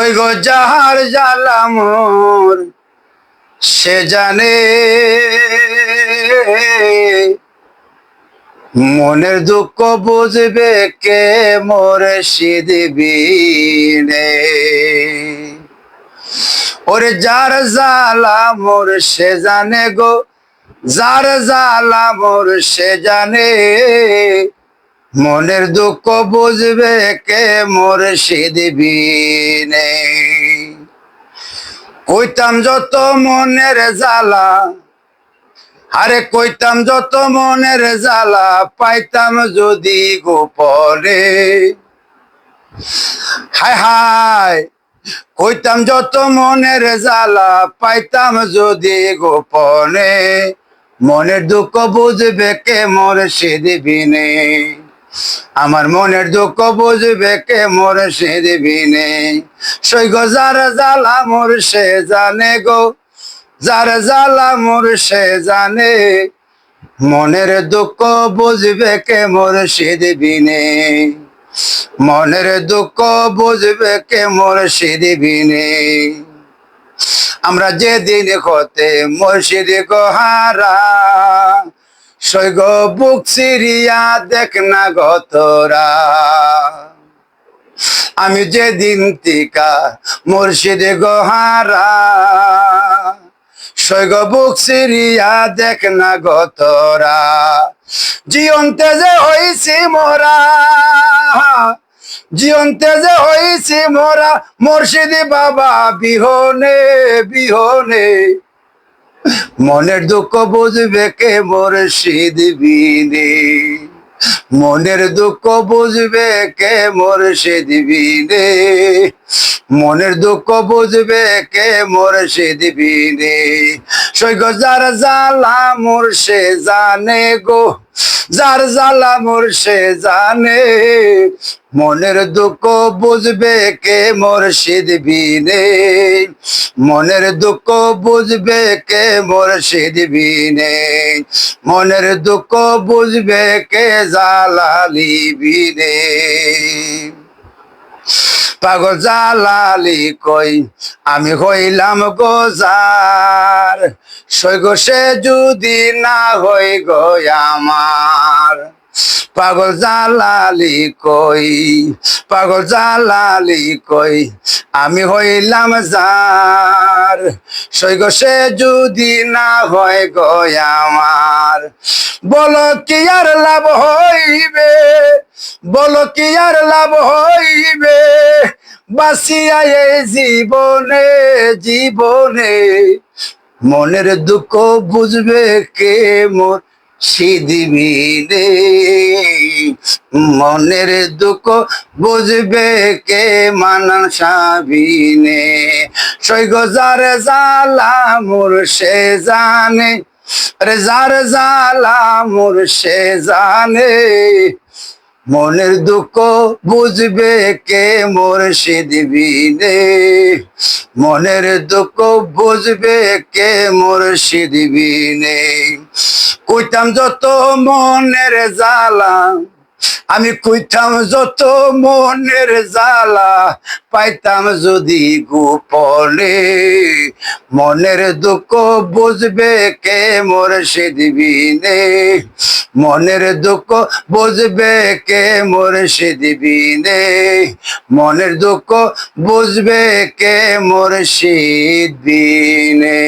সৈগ যাহার জ্বালা মোর সে জানে, মনের দুঃখ বুঝবে কে মোর সিদিবিনে। ওরে যার জ্বালা মোর সে জানে গো, যার জ্বালা মোর সে জানে, মনের দুঃখ বুঝবে কে মোর সিদিবিনে। কইতাম যত মনের জ্বালা, আরে কইতাম যত মনের জ্বালা, পাইতাম যদি গোপনে। হায় হায়, কইতাম যত মনের জ্বালা, পাইতাম যদি গোপনে, মনের দুঃখ বুঝবে কে মোর সিদিবিনে। আমার মনের দুঃখ বুঝবে কে মোর সিদিবিনে। সৈগ যার জ্বালা মোর সে জানে গো, যার জ্বালা মোর সে জানে, মনের দুঃখ বুঝবে কে মোর সিদিবিনে। মনের দুঃখ বুঝবে কে মোর সিদিবিনে। আমরা যেদিন হতে মুর্শিদ গোহারা, সৈগ বুক সিরিয়া দেখ না গতরা। আমি যেদিন টিকা মুর্শিদ গোহারা, সৈগ বুক সিরিয়া দেখ না গতরা। জীবনতে যে হইছি মোরা, জীবনতে যে হইছি মোরা, মুর্শিদি বাবা বিহনে বিহনে, মনের দুঃখ বুঝবে কে মোর সিদিবিনে। মনের দুঃখ বুঝবে কে মোর সিদিবিনে। মনের দুঃখ বুঝবে কে মোর সিদিবিনে। সৈগ যার জ্বালা মোর সে জানে গো, যার জ্বালা মোর সে জানে, মনের দুঃখ বুঝবে কে মোর সিদিবিনে। মনের দুঃখ বুঝবে কে মোর সিদিবিনে। মনের দুঃখ বুঝবে কে জালালি বিনে। পাগল জালালি কই আমি হইলাম গোজার, সৈগ সে যদি না হই গো আমার। পাগল জালালি কই, পাগল জালালি কই আমি হইলাম যার, সৈগ সে যদি না হয় গো আমার। বলো কি আর লাভ হইবে, বলো কি আর লাভ হইবে, বাসিয়া এই জীবনে জীবনে, মনের দুঃখ বুঝবে কে মোর সিদিবিনে। মনের দুঃখ বুঝবে কে মানসাবিনে। সৈগ যার জ্বালা মোর সে জানে, আরে যার জ্বালা মোর সে জানে, মনের দুঃখ বুঝবে কে মোর সিদিবিনে। মনের দুঃখ বুঝবে কে মোর সিদিবিনে। কইতাম যত মনের জ্বালা, আমি কইতাম যত মনের জ্বালা, পাইতাম যদি গোপনে, মনের দুঃখ বুঝবে কে মোর সিদিবিনে। মনের দুঃখ বুঝবে কে মোর সিদিবিনে। মনের দুঃখ বুঝবে কে মোর সিদিবিনে।